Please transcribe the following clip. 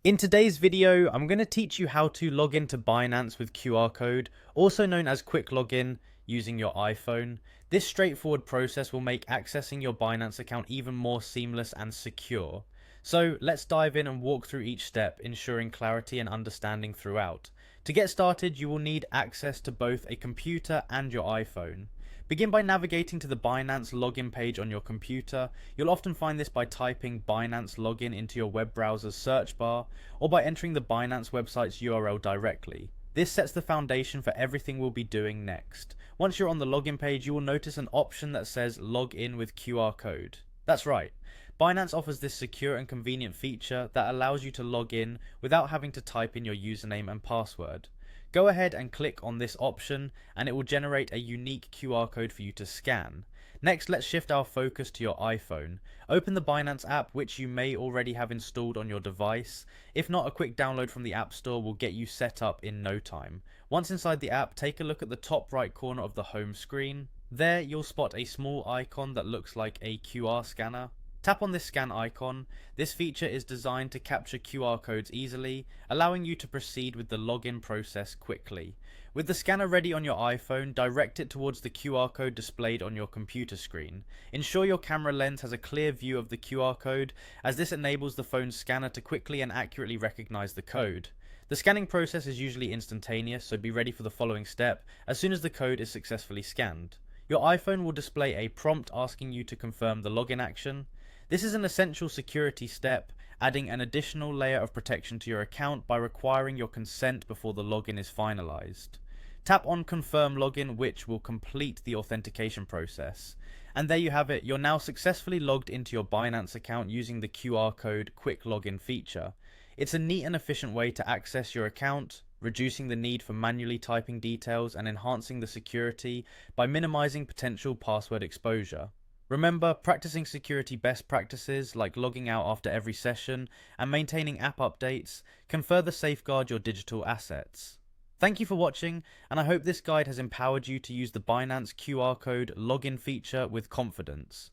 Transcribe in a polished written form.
In today's video, I'm going to teach you how to log into Binance with QR code, also known as quick login using your iPhone. This straightforward process will make accessing your Binance account even more seamless and secure. So let's dive in and walk through each step, ensuring clarity and understanding throughout. To get started, you will need access to both a computer and your iPhone. Begin by navigating to the Binance login page on your computer. You'll often find this by typing Binance login into your web browser's search bar, or by entering the Binance website's URL directly. This sets the foundation for everything we'll be doing next. Once you're on the login page, you will notice an option that says Log in with QR code. That's right. Binance offers this secure and convenient feature that allows you to log in without having to type in your username and password. Go ahead and click on this option and it will generate a unique QR code for you to scan. Next, let's shift our focus to your iPhone. Open the Binance app, which you may already have installed on your device. If not, a quick download from the App Store will get you set up in no time. Once inside the app, take a look at the top right corner of the home screen. There, you'll spot a small icon that looks like a QR scanner. Tap on this scan icon. This feature is designed to capture QR codes easily, allowing you to proceed with the login process quickly. With the scanner ready on your iPhone, direct it towards the QR code displayed on your computer screen. Ensure your camera lens has a clear view of the QR code, as this enables the phone's scanner to quickly and accurately recognize the code. The scanning process is usually instantaneous, so be ready for the following step as soon as the code is successfully scanned. Your iPhone will display a prompt asking you to confirm the login action. This is an essential security step, adding an additional layer of protection to your account by requiring your consent before the login is finalized. Tap on Confirm Login, which will complete the authentication process. And there you have it, you're now successfully logged into your Binance account using the QR code Quick Login feature. It's a neat and efficient way to access your account, reducing the need for manually typing details and enhancing the security by minimizing potential password exposure. Remember, practicing security best practices like logging out after every session and maintaining app updates can further safeguard your digital assets. Thank you for watching, and I hope this guide has empowered you to use the Binance QR code login feature with confidence.